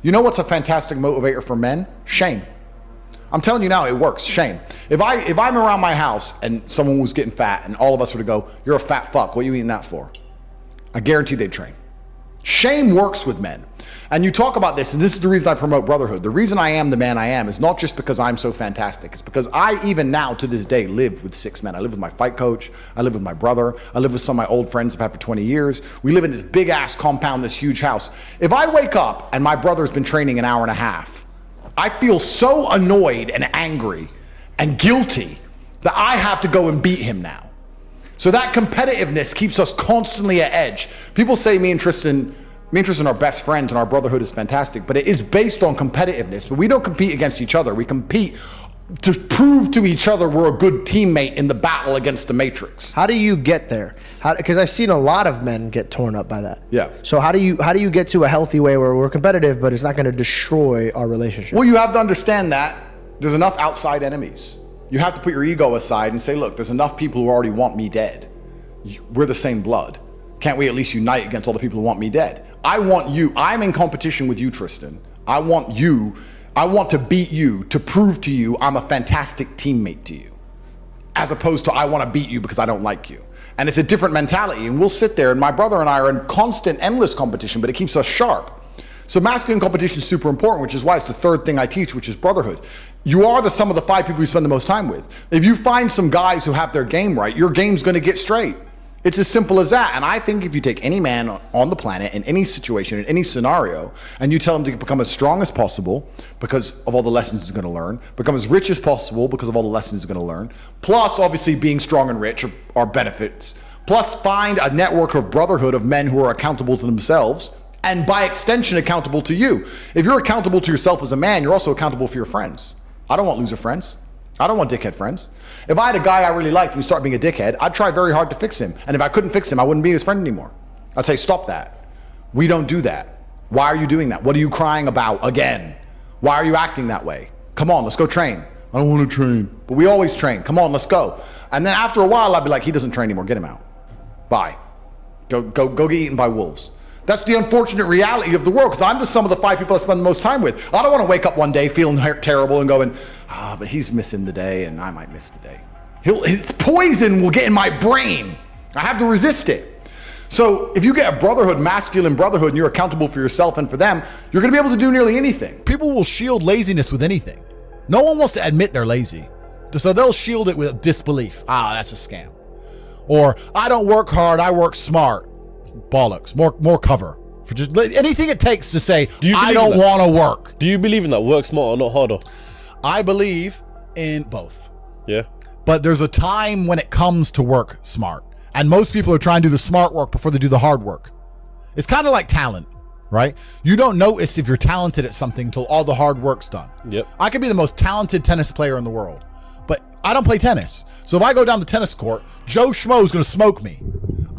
You know what's a fantastic motivator for men? Shame. I'm telling you now, it works. Shame. If I'm around my house and someone was getting fat and all of us were to go, "You're a fat fuck, what are you eating that for?" I guarantee they'd train. Shame works with men. And you talk about this, and this is the reason I promote brotherhood. The reason I am the man I am is not just because I'm so fantastic. It's because I, even now to this day, live with 6 men. I live with my fight coach. I live with my brother. I live with some of my old friends I've had for 20 years. We live in this big ass compound, this huge house. If I wake up and my brother's been training an hour and a half, I feel so annoyed and angry and guilty that I have to go and beat him now. So that competitiveness keeps us constantly at edge. People say me and Tristan are best friends and our brotherhood is fantastic, but it is based on competitiveness. But we don't compete against each other. We compete to prove to each other we're a good teammate in the battle against the Matrix. How do you get there? Because I've seen a lot of men get torn up by that. Yeah. So how do you get to a healthy way where we're competitive, but it's not going to destroy our relationship? Well, you have to understand that there's enough outside enemies. You have to put your ego aside and say, look, there's enough people who already want me dead. We're the same blood. Can't we at least unite against all the people who want me dead? I want you. I'm in competition with you, Tristan. I want to beat you to prove to you I'm a fantastic teammate to you, as opposed to I want to beat you because I don't like you. And it's a different mentality. And we'll sit there, and my brother and I are in constant, endless competition, but it keeps us sharp. So masculine competition is super important, which is why it's the third thing I teach, which is brotherhood. You are the sum of the 5 people you spend the most time with. If you find some guys who have their game right, your game's going to get straight. It's as simple as that. And I think if you take any man on the planet in any situation, in any scenario, and you tell him to become as strong as possible because of all the lessons he's going to learn, become as rich as possible because of all the lessons he's going to learn, plus obviously being strong and rich are benefits, plus find a network of brotherhood of men who are accountable to themselves, and by extension accountable to you. If you're accountable to yourself as a man, you're also accountable for your friends. I don't want loser friends. I don't want dickhead friends. If I had a guy I really liked and he started being a dickhead, I'd try very hard to fix him. And if I couldn't fix him, I wouldn't be his friend anymore. I'd say, stop that. We don't do that. Why are you doing that? What are you crying about again? Why are you acting that way? Come on, let's go train. I don't want to train. But we always train. Come on, let's go. And then after a while, I'd be like, he doesn't train anymore. Get him out. Bye. Go get eaten by wolves. That's the unfortunate reality of the world, because I'm the sum of the 5 people I spend the most time with. I don't want to wake up one day feeling terrible and going, but he's missing the day and I might miss the day. His poison will get in my brain. I have to resist it. So if you get a brotherhood, masculine brotherhood, and you're accountable for yourself and for them, you're going to be able to do nearly anything. People will shield laziness with anything. No one wants to admit they're lazy. So they'll shield it with disbelief. That's a scam. Or, I don't work hard, I work smart. Bollocks. More cover for just anything it takes to say I don't want to work. Do you believe in that? Work smarter, not harder? I believe in both. Yeah. But there's a time when it comes to work smart, and most people are trying to do the smart work before they do the hard work. It's kind of like talent, right? You don't notice if you're talented at something until all the hard work's done. Yep. I could be the most talented tennis player in the world, but I don't play tennis. So if I go down the tennis court, Joe Schmo's going to smoke me.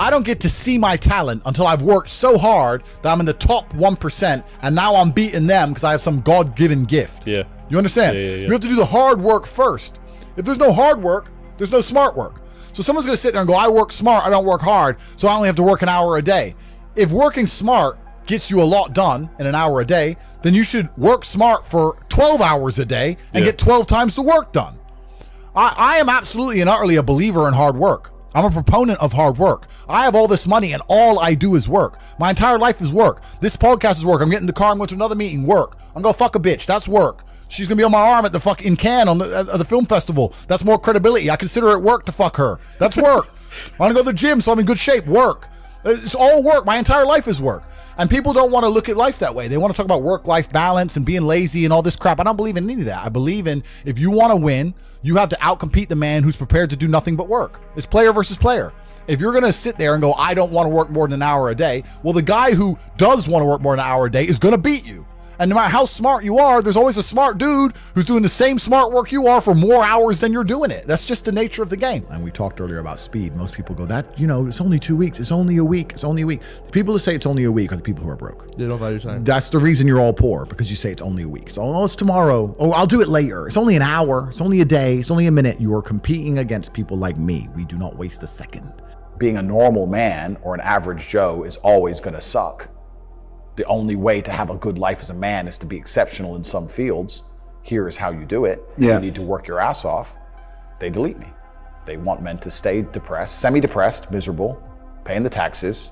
I don't get to see my talent until I've worked so hard that I'm in the top 1%, and now I'm beating them because I have some God-given gift. Yeah. You understand? Yeah. You have to do the hard work first. If there's no hard work, there's no smart work. So someone's going to sit there and go, I work smart, I don't work hard, so I only have to work an hour a day. If working smart gets you a lot done in an hour a day, then you should work smart for 12 hours a day and get 12 times the work done. I am absolutely and utterly a believer in hard work. I'm a proponent of hard work. I have all this money and all I do is work. My entire life is work. This podcast is work. I'm getting in the car, I'm going to another meeting, work. I'm going to fuck a bitch, that's work. She's going to be on my arm at the fucking Cannes at the film festival. That's more credibility. I consider it work to fuck her. That's work. I want to go to the gym so I'm in good shape, work. It's all work. My entire life is work. And people don't want to look at life that way. They want to talk about work-life balance and being lazy and all this crap. I don't believe in any of that. I believe in, if you want to win, you have to outcompete the man who's prepared to do nothing but work. It's player versus player. If you're going to sit there and go, I don't want to work more than an hour a day, well, the guy who does want to work more than an hour a day is going to beat you. And no matter how smart you are, there's always a smart dude who's doing the same smart work you are for more hours than you're doing it. That's just the nature of the game. And we talked earlier about speed. Most people go, it's only 2 weeks. It's only a week. It's only a week. The people who say it's only a week are the people who are broke. They don't value time. That's the reason you're all poor, because you say it's only a week. So, it's tomorrow. Oh, I'll do it later. It's only an hour. It's only a day. It's only a minute. You are competing against people like me. We do not waste a second. Being a normal man or an average Joe is always going to suck. the only way to have a good life as a man is to be exceptional in some fields. Here is how you do it. Yeah. You need to work your ass off. They delete me. They want men to stay depressed, semi-depressed, miserable, paying the taxes,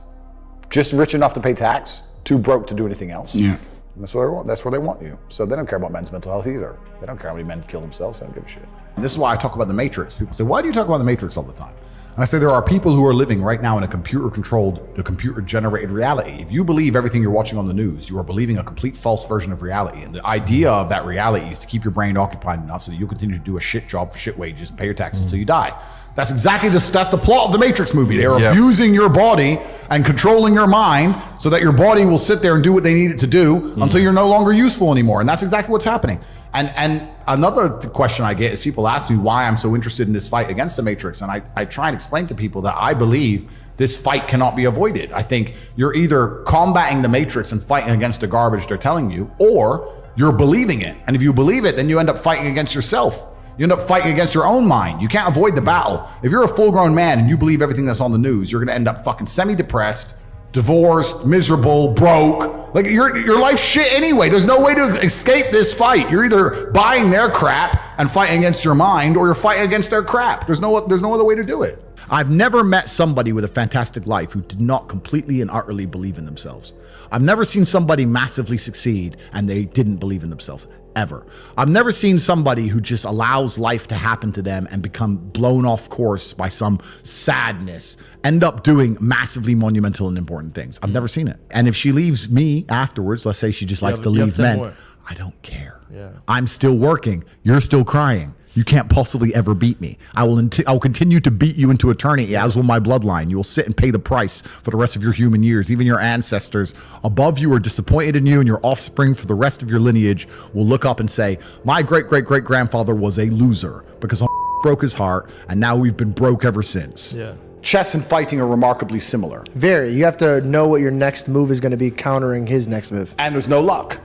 just rich enough to pay tax, too broke to do anything else. Yeah. And that's where they want you. So they don't care about men's mental health either. They don't care how many men kill themselves. They don't give a shit. And this is why I talk about the Matrix. People say, why do you talk about the Matrix all the time? And I say there are people who are living right now in a computer-generated reality. If you believe everything you're watching on the news, you are believing a complete false version of reality. And the idea of that reality is to keep your brain occupied enough so that you'll continue to do a shit job for shit wages and pay your taxes until you die. That's exactly that's the plot of the Matrix movie. They are abusing your body and controlling your mind so that your body will sit there and do what they need it to do until you're no longer useful anymore. And that's exactly what's happening. And another question I get is people ask me why I'm so interested in this fight against the Matrix. And I try and explain to people that I believe this fight cannot be avoided. I think you're either combating the Matrix and fighting against the garbage they're telling you, or you're believing it. And if you believe it, then you end up fighting against yourself. You end up fighting against your own mind. You can't avoid the battle. If you're a full-grown man and you believe everything that's on the news, you're gonna end up fucking semi-depressed, divorced, miserable, broke. Like your life's shit anyway. There's no way to escape this fight. You're either buying their crap and fighting against your mind, or you're fighting against their crap. There's no other way to do it. I've never met somebody with a fantastic life who did not completely and utterly believe in themselves. I've never seen somebody massively succeed and they didn't believe in themselves, ever. I've never seen somebody who just allows life to happen to them and become blown off course by some sadness, end up doing massively monumental and important things. I've never seen it. And if she leaves me afterwards, let's say she just likes to leave men, I don't care. Yeah. I'm still working. You're still crying. You can't possibly ever beat me. I will continue to beat you into eternity, as will my bloodline. You will sit and pay the price for the rest of your human years. Even your ancestors above you are disappointed in you, and your offspring for the rest of your lineage will look up and say, my great-great-great-grandfather was a loser because I broke his heart, and now we've been broke ever since. Yeah. Chess and fighting are remarkably similar. Very. You have to know what your next move is going to be countering his next move. And there's no luck.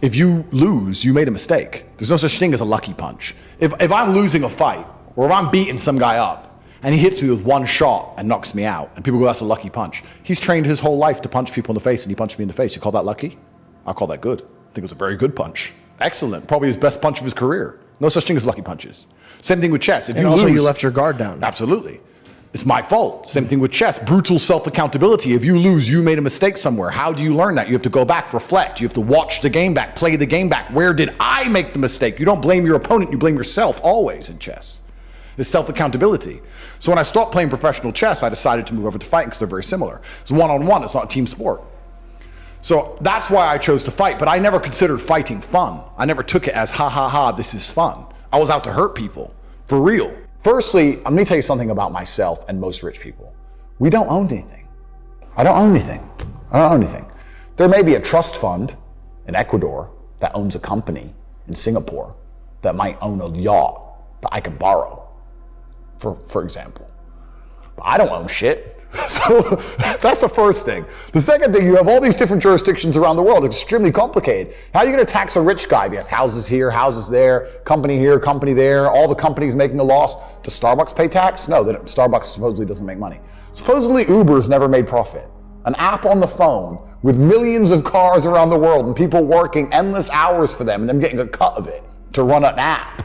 If you lose, you made a mistake. There's no such thing as a lucky punch. If I'm losing a fight, or if I'm beating some guy up, and he hits me with one shot and knocks me out, and people go, that's a lucky punch. He's trained his whole life to punch people in the face, and he punched me in the face. You call that lucky? I call that good. I think it was a very good punch. Excellent. Probably his best punch of his career. No such thing as lucky punches. Same thing with chess. If and you also lose, you left your guard down. Absolutely. It's my fault. Same thing with chess. Brutal self-accountability. If you lose, you made a mistake somewhere. How do you learn that? You have to go back, reflect. You have to watch the game back, play the game back. Where did I make the mistake? You don't blame your opponent, you blame yourself always in chess. It's self-accountability. So when I stopped playing professional chess, I decided to move over to fighting because they're very similar. It's one-on-one, it's not a team sport. So that's why I chose to fight, but I never considered fighting fun. I never took it as, ha ha ha, this is fun. I was out to hurt people, for real. Firstly, let me tell you something about myself and most rich people. We don't own anything. I don't own anything. I don't own anything. There may be a trust fund in Ecuador that owns a company in Singapore that might own a yacht that I can borrow, for example. But I don't own shit. So that's the first thing. The second thing, you have all these different jurisdictions around the world. It's extremely complicated. How are you going to tax a rich guy? He has houses here, houses there, company here, company there, all the companies making a loss. Does Starbucks pay tax? No, Starbucks supposedly doesn't make money. Supposedly Uber's never made profit. An app on the phone with millions of cars around the world and people working endless hours for them and them getting a cut of it to run an app.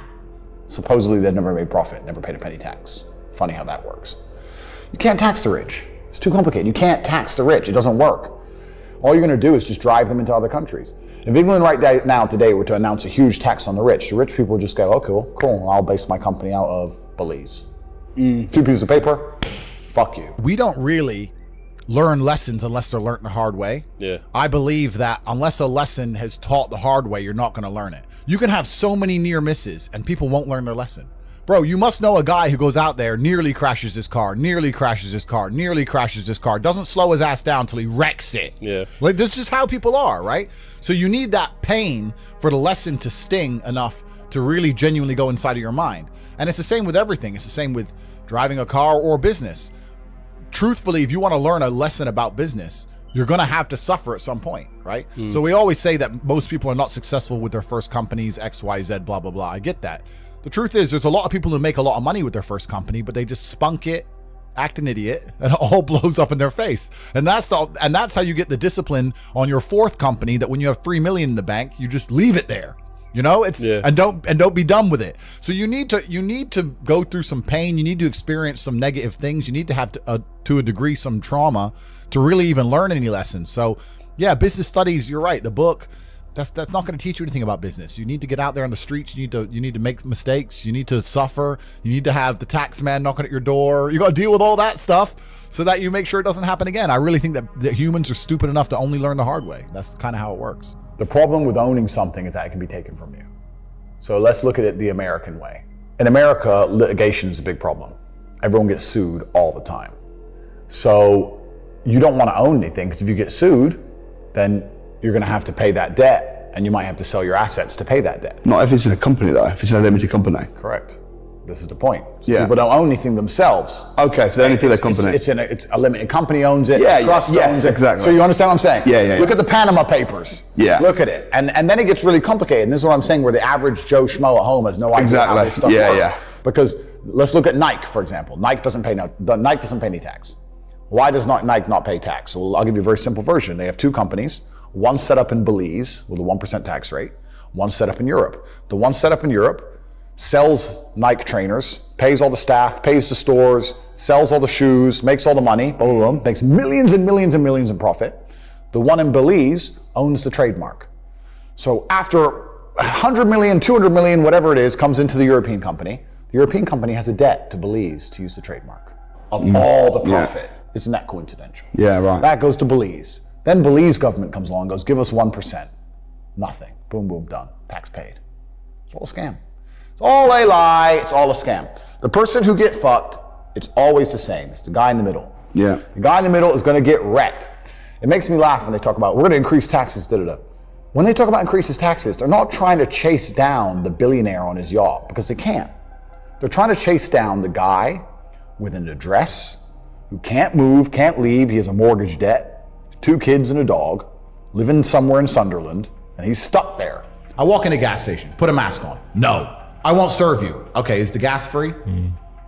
Supposedly they've never made profit, never paid a penny tax. Funny how that works. You can't tax the rich. It's too complicated. You can't tax the rich. It doesn't work. All you're going to do is just drive them into other countries. If England right now today were to announce a huge tax on the rich people would just go, oh, cool. I'll base my company out of Belize. 2 pieces of paper, fuck you. We don't really learn lessons unless they're learned the hard way. Yeah. I believe that unless a lesson has taught the hard way, you're not going to learn it. You can have so many near misses and people won't learn their lesson. Bro, you must know a guy who goes out there, nearly crashes his car, doesn't slow his ass down till he wrecks it. Yeah. Like, this is how people are, right? So you need that pain for the lesson to sting enough to really genuinely go inside of your mind. And it's the same with everything. It's the same with driving a car or business. Truthfully, if you want to learn a lesson about business, you're going to have to suffer at some point, right? So we always say that most people are not successful with their first companies, X, Y, Z, blah, blah, blah. I get that. The truth is there's a lot of people who make a lot of money with their first company, but they just spunk it act an idiot, and it all blows up in their face. And that's how you get the discipline on your fourth company, that when you have 3 million in the bank, you just leave it there. You know, and don't be done with it. So you need to go through some pain. You need to experience some negative things. You need to have to a degree some trauma to really even learn any lessons. So yeah, business studies, you're right. The book, that's not going to teach you anything about business. You need to get out there on the streets. You need to make mistakes. You need to suffer. You need to have the tax man knocking at your door. You got to deal with all that stuff so that you make sure it doesn't happen again. I really think that humans are stupid enough to only learn the hard way. That's kind of how it works. The problem with owning something is that it can be taken from you. So let's look at it the American way. In America, litigation is a big problem. Everyone gets sued all the time. So you don't want to own anything, because if you get sued, then you're going to have to pay that debt, and you might have to sell your assets to pay that debt. Not if it's in a company though, if it's in a limited company. Correct. This is the point. So people don't own anything themselves. Okay, so they only feel their company. It's a limited company owns it, a trust owns it. Exactly. So you understand what I'm saying? Yeah. Look at the Panama Papers. Yeah. Look at it. And then it gets really complicated. And this is what I'm saying, where the average Joe Schmo at home has no idea how this stuff works. Yeah. Because let's look at Nike, for example. Nike doesn't pay any tax. Why does Nike not pay tax? Well, I'll give you a very simple version. They have two companies. One set up in Belize with a 1% tax rate. One set up in Europe. The one set up in Europe sells Nike trainers, pays all the staff, pays the stores, sells all the shoes, makes all the money, boom, boom, boom, makes millions and millions and millions in profit. The one in Belize owns the trademark. So after 100 million, 200 million, whatever it is, comes into the European company, the European company has a debt to Belize to use the trademark of all the profit. Isn't that coincidental? Yeah, right. That goes to Belize. Then Belize government comes along and goes, give us 1%. Nothing. Boom, boom, done. Tax paid. It's all a scam. It's all a lie. It's all a scam. The person who get fucked, it's always the same. It's the guy in the middle. Yeah. The guy in the middle is going to get wrecked. It makes me laugh when they talk about, we're going to increase taxes, da-da-da. When they talk about increases taxes, they're not trying to chase down the billionaire on his yacht, because they can't. They're trying to chase down the guy with an address, who can't move, can't leave. He has a mortgage debt, 2 kids and a dog, living somewhere in Sunderland, and he's stuck there. I walk in a gas station, put a mask on. No, I won't serve you. Okay, is the gas free?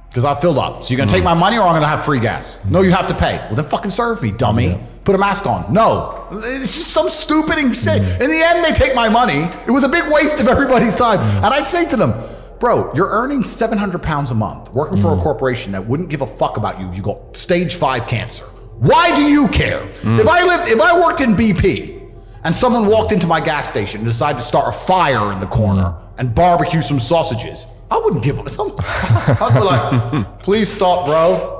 Because I've filled up. So you're gonna take my money, or I'm gonna have free gas? No, you have to pay. Well, then fucking serve me, dummy. Put a mask on. No, it's just some stupid thing. In the end, they take my money. It was a big waste of everybody's time. And I'd say to them, bro, you're earning 700 pounds a month working for a corporation that wouldn't give a fuck about you if you got stage 5 cancer. Why do you care? If I worked in BP and someone walked into my gas station and decided to start a fire in the corner and barbecue some sausages, I wouldn't give a I'd be like, please stop, bro.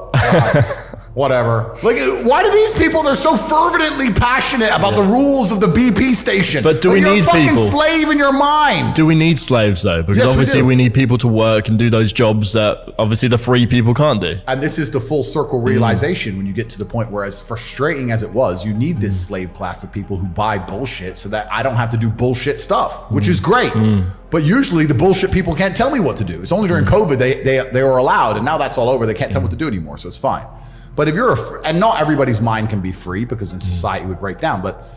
Whatever. Like, why do these people, they're so fervently passionate about the rules of the BP station? But do we need people? You're a fucking slave in your mind. Do we need slaves though? Because Yes, obviously we we need people to work and do those jobs that obviously the free people can't do. And this is the full circle realization when you get to the point where, as frustrating as it was, you need this slave class of people who buy bullshit so that I don't have to do bullshit stuff, which is great. But usually the bullshit people can't tell me what to do. It's only during COVID they were allowed, and now that's all over. They can't tell me what to do anymore, so it's fine. But if you're and not everybody's mind can be free, because in society it would break down. But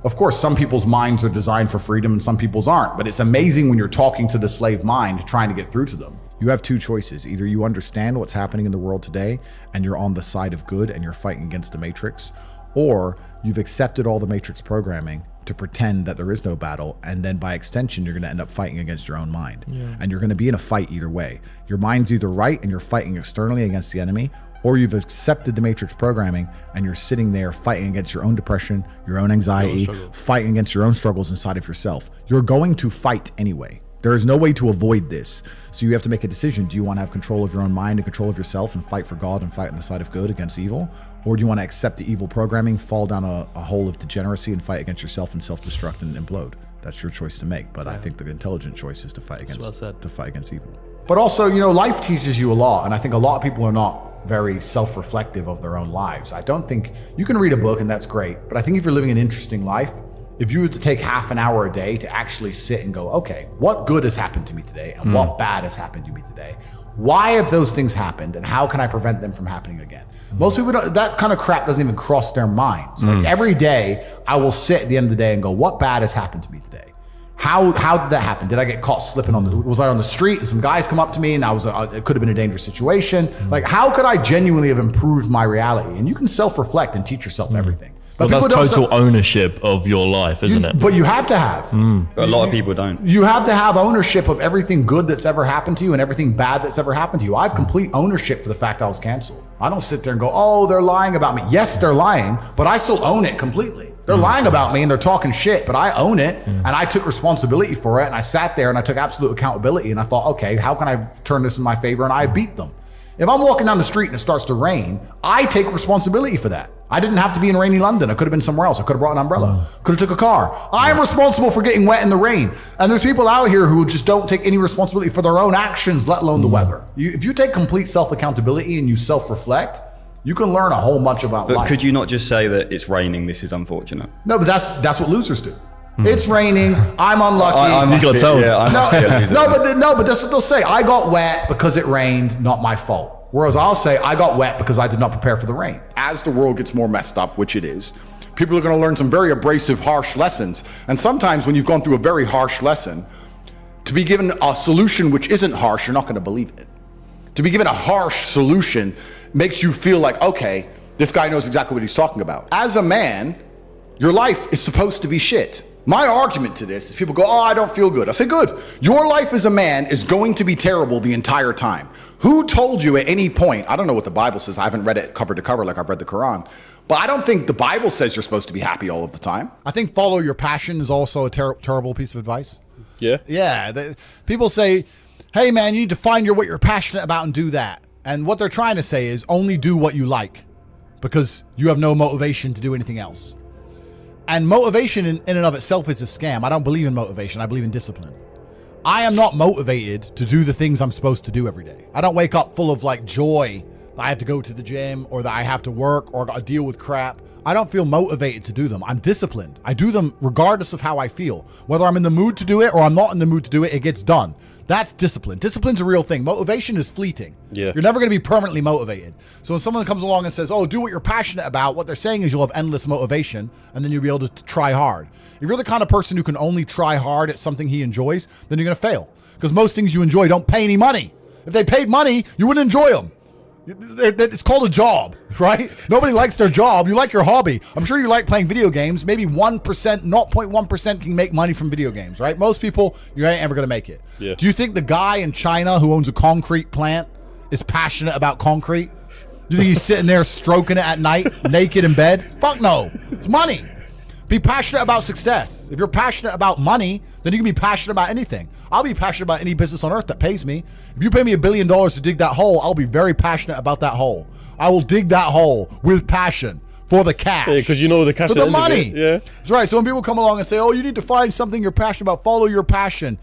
of course, some people's minds are designed for freedom and some people's aren't. But it's amazing when you're talking to the slave mind, trying to get through to them. You have two choices. Either you understand what's happening in the world today and you're on the side of good and you're fighting against the Matrix, or you've accepted all the Matrix programming to pretend that there is no battle, and then by extension you're going to end up fighting against your own mind. And you're going to be in a fight either way. Your mind's either right and you're fighting externally against the enemy, or you've accepted the Matrix programming and you're sitting there fighting against your own depression, your own anxiety, fighting against your own struggles inside of yourself. You're going to fight anyway. There is no way to avoid this. So you have to make a decision. Do you want to have control of your own mind and control of yourself and fight for God and fight on the side of good against evil? Or do you want to accept the evil programming, fall down a hole of degeneracy and fight against yourself and self-destruct and implode? That's your choice to make. But I think the intelligent choice is to fight against evil. But also, life teaches you a lot. And I think a lot of people are not very self-reflective of their own lives. I don't think you can read a book and that's great. But I think if you're living an interesting life, if you were to take half an hour a day to actually sit and go, okay, what good has happened to me today and what bad has happened to me today? Why have those things happened and how can I prevent them from happening again? Most people don't, that kind of crap doesn't even cross their minds. Like every day I will sit at the end of the day and go, what bad has happened to me today? How did that happen? Did I get caught slipping was I on the street and some guys come up to me and it could have been a dangerous situation? Like, how could I genuinely have improved my reality? And you can self-reflect and teach yourself everything. But that's total ownership of your life, isn't it? But you have to have. But a lot of people don't. You have to have ownership of everything good that's ever happened to you and everything bad that's ever happened to you. I have complete ownership for the fact I was canceled. I don't sit there and go, oh, they're lying about me. Yes, they're lying, but I still own it completely. They're lying about me and they're talking shit, but I own it and I took responsibility for it, and I sat there and I took absolute accountability, and I thought, okay, how can I turn this in my favor? And I beat them. If I'm walking down the street and it starts to rain, I take responsibility for that. I didn't have to be in rainy London. I could have been somewhere else. I could have brought an umbrella. Could have took a car. I am responsible for getting wet in the rain. And there's people out here who just don't take any responsibility for their own actions, let alone the weather. If you take complete self-accountability and you self-reflect, you can learn a whole bunch about life. But could you not just say that it's raining, this is unfortunate? No, but that's what losers do. It's raining. I'm unlucky. I must be a loser. No, but that's what they'll say. I got wet because it rained, not my fault. Whereas I'll say I got wet because I did not prepare for the rain. As the world gets more messed up, which it is, people are going to learn some very abrasive, harsh lessons. And sometimes when you've gone through a very harsh lesson, to be given a solution which isn't harsh, you're not going to believe it. To be given a harsh solution makes you feel like, okay, this guy knows exactly what he's talking about. As a man, your life is supposed to be shit. My argument to this is people go, oh, I don't feel good. I say, good. Your life as a man is going to be terrible the entire time. Who told you at any point, I don't know what the Bible says, I haven't read it cover to cover like I've read the Quran, but I don't think the Bible says you're supposed to be happy all of the time. I think follow your passion is also a terrible piece of advice. Yeah? Yeah. People say, hey man, you need to find what you're passionate about and do that. And what they're trying to say is only do what you like because you have no motivation to do anything else. And motivation in and of itself is a scam. I don't believe in motivation. I believe in discipline. I am not motivated to do the things I'm supposed to do every day. I don't wake up full of like joy that I have to go to the gym or that I have to work or got to deal with crap. I don't feel motivated to do them. I'm disciplined. I do them regardless of how I feel. Whether I'm in the mood to do it or I'm not in the mood to do it, it gets done. That's discipline. Discipline's a real thing. Motivation is fleeting. Yeah. You're never going to be permanently motivated. So when someone comes along and says, oh, do what you're passionate about, what they're saying is you'll have endless motivation and then you'll be able to try hard. If you're the kind of person who can only try hard at something he enjoys, then you're going to fail. Because most things you enjoy don't pay any money. If they paid money, you wouldn't enjoy them. It's called a job, right? Nobody likes their job. You like your hobby. I'm sure you like playing video games. Maybe 1%, 0.1% can make money from video games, right? Most people, you ain't ever going to make it. Yeah. Do you think the guy in China who owns a concrete plant is passionate about concrete? Do you think he's sitting there stroking it at night, naked in bed? Fuck no. It's money. Be passionate about success. If you're passionate about money, then you can be passionate about anything. I'll be passionate about any business on earth that pays me. If you pay me $1 billion to dig that hole, I'll be very passionate about that hole. I will dig that hole with passion for the cash. Yeah, because you know the cash. For the money. Yeah. That's right. So when people come along and say, oh, you need to find something you're passionate about, follow your passion.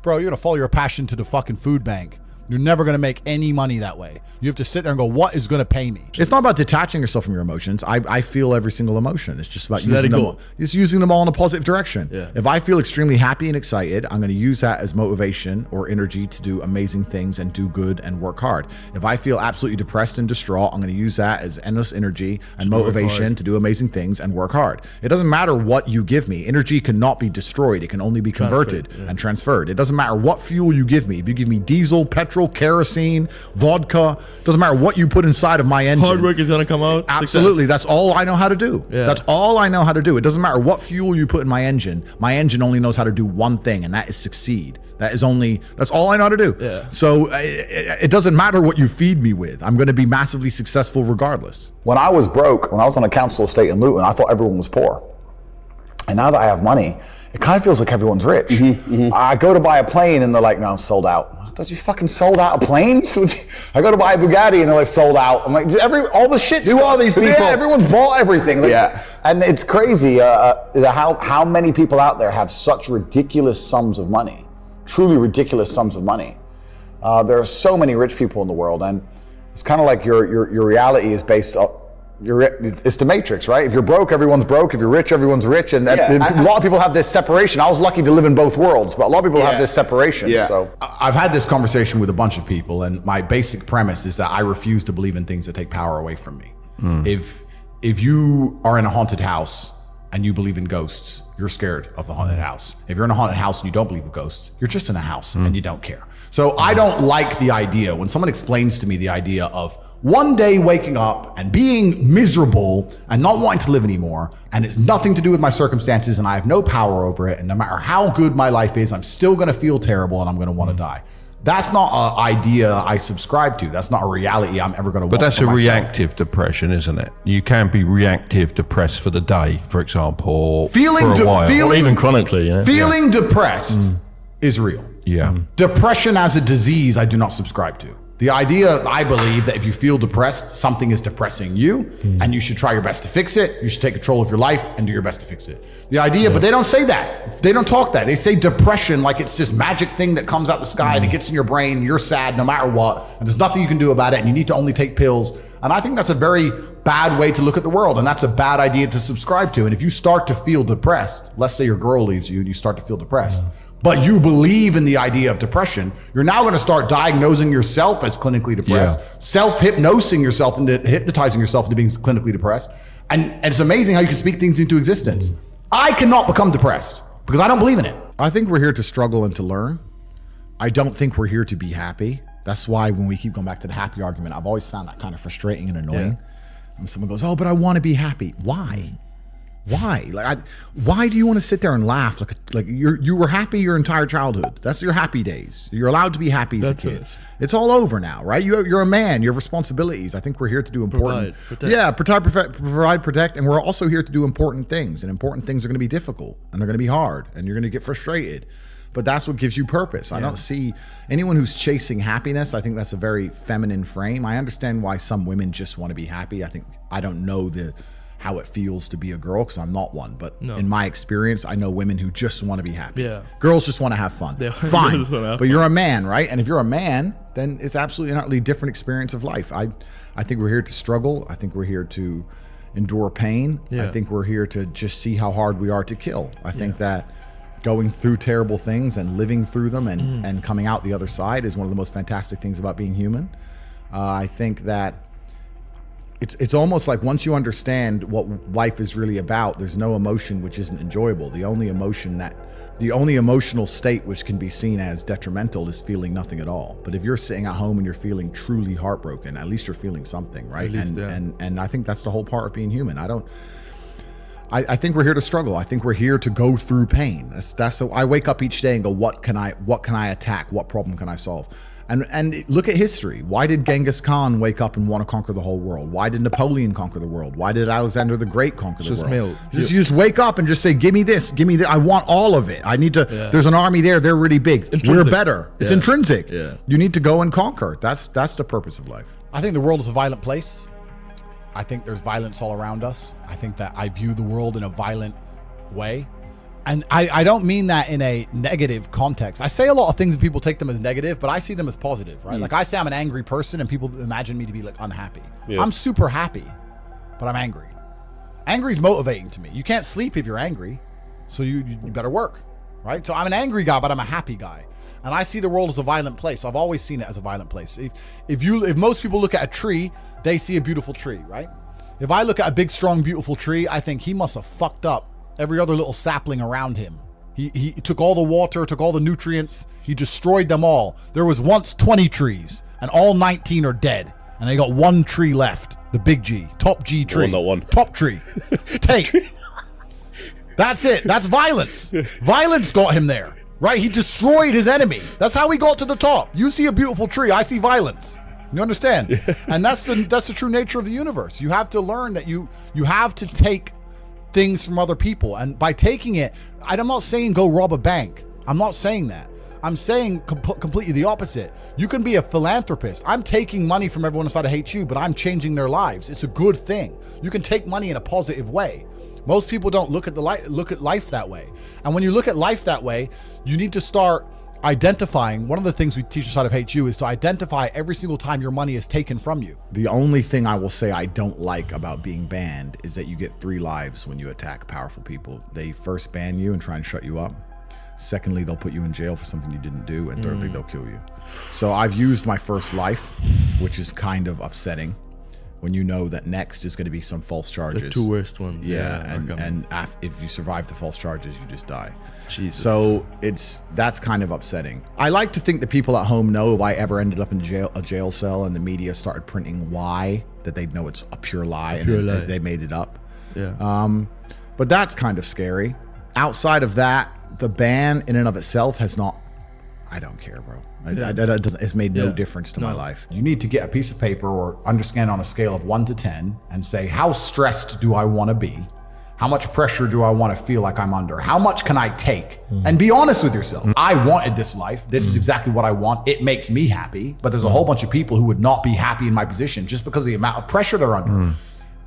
Bro, you're going to follow your passion to the fucking food bank. You're never going to make any money that way. You have to sit there and go, what is going to pay me? It's not about detaching yourself from your emotions. I feel every single emotion. It's just about using them. It's using them all in a positive direction. Yeah. If I feel extremely happy and excited, I'm going to use that as motivation or energy to do amazing things and do good and work hard. If I feel absolutely depressed and distraught, I'm going to use that as endless energy and motivation to do amazing things and work hard. It doesn't matter what you give me. Energy cannot be destroyed. It can only be converted and transferred. It doesn't matter what fuel you give me. If you give me diesel, petrol, kerosene, vodka, doesn't matter what you put inside of my engine. Hard work is going to come out. Absolutely. Success. That's all I know how to do. Yeah. That's all I know how to do. It doesn't matter what fuel you put in my engine. My engine only knows how to do one thing, and that is succeed. That's all I know how to do. Yeah. So it doesn't matter what you feed me with. I'm going to be massively successful regardless. When I was broke, when I was on a council estate in Luton, I thought everyone was poor. And now that I have money, it kind of feels like everyone's rich. I go to buy a plane and they're like, no, I'm sold out. I thought you fucking sold out of planes? I go to buy a Bugatti and they're like, sold out. I'm like, all the shit. Who are these people? Yeah, everyone's bought everything. Like, Yeah. And it's crazy how many people out there have such ridiculous sums of money, truly ridiculous sums of money. There are so many rich people in the world, and it's kind of like your reality is based on, it's the Matrix, right? If you're broke, everyone's broke. If you're rich, everyone's rich. And a lot of people have this separation. I was lucky to live in both worlds, but a lot of people have this separation. Yeah. So I've had this conversation with a bunch of people, and my basic premise is that I refuse to believe in things that take power away from me. If you are in a haunted house and you believe in ghosts, you're scared of the haunted house. If you're in a haunted house and you don't believe in ghosts, you're just in a house and you don't care. So I don't like the idea when someone explains to me the idea of one day waking up and being miserable and not wanting to live anymore, and it's nothing to do with my circumstances and I have no power over it, and no matter how good my life is, I'm still gonna feel terrible and I'm gonna wanna die. That's not an idea I subscribe to. That's not a reality I'm ever going to want. But that's for a myself. reactive depression, isn't it? You can be reactive depressed for the day, for example, or for a while. Or even chronically. You know? Feeling depressed is real. Yeah. Depression as a disease, I do not subscribe to. The idea, I believe, that if you feel depressed, something is depressing you, and you should try your best to fix it. You should take control of your life and do your best to fix it. The idea, but they don't say that. They don't talk that. They say depression like it's this magic thing that comes out the sky and it gets in your brain. You're sad no matter what, and there's nothing you can do about it, and you need to only take pills. And I think that's a very bad way to look at the world, and that's a bad idea to subscribe to. And if you start to feel depressed, let's say your girl leaves you and you start to feel depressed, but you believe in the idea of depression, you're now going to start diagnosing yourself as clinically depressed, self-hypnosing yourself into hypnotizing yourself into being clinically depressed. And it's amazing how you can speak things into existence. I cannot become depressed because I don't believe in it. I think we're here to struggle and to learn. I don't think we're here to be happy. That's why when we keep going back to the happy argument, I've always found that kind of frustrating and annoying. When someone goes, oh, but I want to be happy. Why? Why? Why do you want to sit there and laugh like you were happy your entire childhood? That's your happy days. You're allowed to be happy as a kid. Finished. It's all over now, right? You're a man. You have responsibilities. I think we're here to do important. Provide, protect, and we're also here to do important things. And important things are going to be difficult, and they're going to be hard, and you're going to get frustrated. But that's what gives you purpose. I don't see anyone who's chasing happiness. I think that's a very feminine frame. I understand why some women just want to be happy. I don't know how it feels to be a girl because I'm not one. But in my experience, I know women who just want to be happy. Yeah. Girls just want to have fun. Fine. But you're a man, right? And if you're a man, then it's absolutely an utterly different experience of life. I think we're here to struggle. I think we're here to endure pain. I think we're here to just see how hard we are to kill. I think that going through terrible things and living through them and coming out the other side is one of the most fantastic things about being human. I think that it's almost like once you understand what life is really about, there's no emotion which isn't enjoyable. The only emotional state which can be seen as detrimental is feeling nothing at all. But if you're sitting at home and you're feeling truly heartbroken, at least you're feeling something, right? And I think that's the whole part of being human. I think we're here to struggle. I think we're here to go through pain. So I wake up each day and go, what can I attack? What problem can I solve? And look at history. Why did Genghis Khan wake up and want to conquer the whole world? Why did Napoleon conquer the world? Why did Alexander the Great conquer the world? You just wake up and just say, give me this, give me that. I want all of it. I need to, there's an army there. They're really big. We're better. It's intrinsic. Yeah. You need to go and conquer. That's the purpose of life. I think the world is a violent place. I think there's violence all around us. I think that I view the world in a violent way. And I don't mean that in a negative context. I say a lot of things and people take them as negative, but I see them as positive, right? Like I say I'm an angry person and people imagine me to be like unhappy. Yeah. I'm super happy, but I'm angry. Angry is motivating to me. You can't sleep if you're angry, so you better work, right? So I'm an angry guy, but I'm a happy guy. And I see the world as a violent place. I've always seen it as a violent place. If most people look at a tree, they see a beautiful tree, right? If I look at a big, strong, beautiful tree, I think he must have fucked up every other little sapling around him. He took all the water, took all the nutrients, he destroyed them all. There was once 20 trees, and all 19 are dead. And they got one tree left, the big G, top G tree. Top tree. Tate. That's it. That's violence. Violence got him there. Right? He destroyed his enemy. That's how he got to the top. You see a beautiful tree, I see violence. You understand? And that's the true nature of the universe. You have to learn that you have to take things from other people. And by taking it, I'm not saying go rob a bank. I'm not saying that. I'm saying completely the opposite. You can be a philanthropist. I'm taking money from everyone inside of HU, but I'm changing their lives. It's a good thing. You can take money in a positive way. Most people don't look at life that way. And when you look at life that way, you need to start identifying. One of the things we teach inside of HU is to identify every single time your money is taken from you. The only thing I will say I don't like about being banned is that you get 3 lives when you attack powerful people. They first ban you and try and shut you up. Secondly, they'll put you in jail for something you didn't do. And thirdly, they'll kill you. So I've used my first life, which is kind of upsetting. when you know that next is going to be some false charges. The two worst ones. If you survive the false charges, you just die. Jesus. So that's kind of upsetting. I like to think that people at home know if I ever ended up in a jail cell and the media started printing why, that they'd know it's a pure lie and they made it up. Yeah. But that's kind of scary. Outside of that, the ban in and of itself has not. I don't care, bro. It's made no difference to my life. You need to get a piece of paper or understand on a scale of 1 to 10 and say, how stressed do I want to be? How much pressure do I want to feel like I'm under? How much can I take? And be honest with yourself. I wanted this life. This is exactly what I want. It makes me happy. But there's a whole bunch of people who would not be happy in my position just because of the amount of pressure they're under.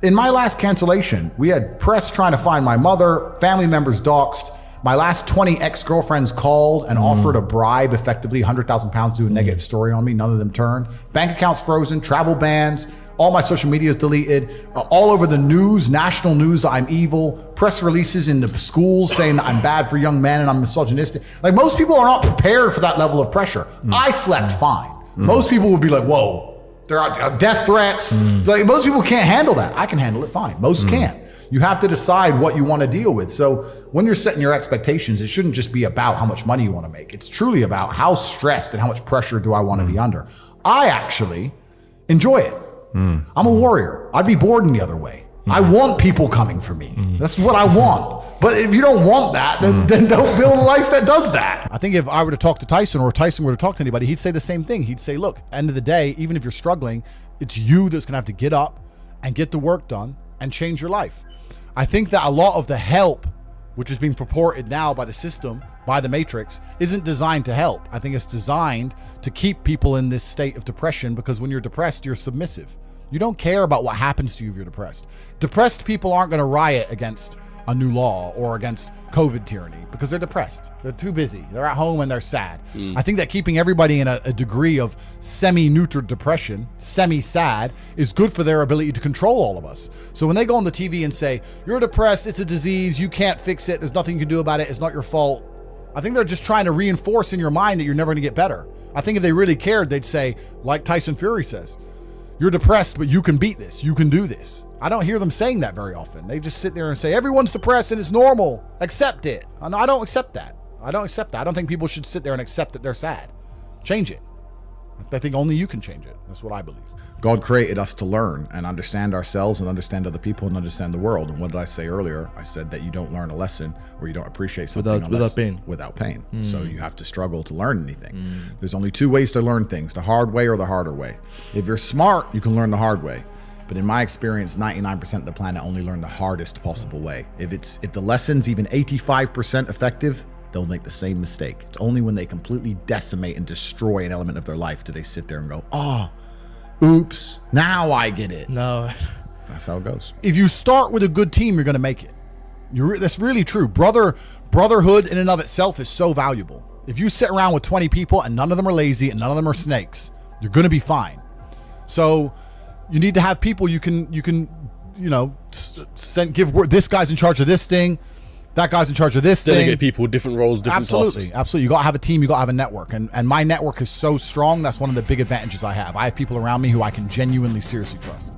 In my last cancellation, we had press trying to find my mother, family members doxxed. My last 20 ex-girlfriends called and offered a bribe, effectively 100,000 pounds, to do a negative story on me. None of them turned. Bank accounts frozen, travel bans, all my social media is deleted, all over the news, national news, I'm evil, press releases in the schools saying that I'm bad for young men and I'm misogynistic. Like, most people are not prepared for that level of pressure. I slept fine. Most people would be like, whoa, there are death threats. Like, most people can't handle that. I can handle it fine. Most can't. You have to decide what you want to deal with. So when you're setting your expectations, it shouldn't just be about how much money you want to make. It's truly about how stressed and how much pressure do I want to be under. I actually enjoy it. I'm a warrior. I'd be bored in the other way. I want people coming for me. That's what I want. But if you don't want that, then don't build a life that does that. I think if I were to talk to Tyson, or Tyson were to talk to anybody, he'd say the same thing. He'd say, look, end of the day, even if you're struggling, it's you that's going to have to get up and get the work done and change your life. I think that a lot of the help, which is being purported now by the system, by the Matrix, isn't designed to help. I think it's designed to keep people in this state of depression, because when you're depressed, you're submissive. You don't care about what happens to you if you're depressed. Depressed people aren't going to riot against a new law or against COVID tyranny because they're depressed. They're too busy. They're at home and they're sad. I think that keeping everybody in a degree of semi-neutered depression, semi-sad, is good for their ability to control all of us. So when they go on the TV and say, you're depressed, it's a disease, you can't fix it, there's nothing you can do about it, it's not your fault, I think they're just trying to reinforce in your mind that you're never going to get better. I think if they really cared, they'd say, like Tyson Fury says, you're depressed, but you can beat this. You can do this. I don't hear them saying that very often. They just sit there and say, everyone's depressed and it's normal. Accept it. And I don't accept that. I don't think people should sit there and accept that they're sad. Change it. I think only you can change it. That's what I believe. God created us to learn and understand ourselves and understand other people and understand the world. And what did I say earlier? I said that you don't learn a lesson or you don't appreciate something without pain. So you have to struggle to learn anything. There's only two ways to learn things, the hard way or the harder way. If you're smart, you can learn the hard way. But in my experience, 99% of the planet only learn the hardest possible way. If the lesson's even 85% effective, they'll make the same mistake. It's only when they completely decimate and destroy an element of their life do they sit there and go, oops, now I get it. No. That's how it goes. If you start with a good team, you're going to make it. That's really true. Brotherhood in and of itself is so valuable. If you sit around with 20 people and none of them are lazy and none of them are snakes, you're going to be fine. So you need to have people you can give word. This guy's in charge of this thing. That guy's in charge of this thing. Delegate people, different roles, different tasks. Absolutely. You got to have a team. You got to have a network. And my network is so strong. That's one of the big advantages I have. I have people around me who I can genuinely, seriously trust.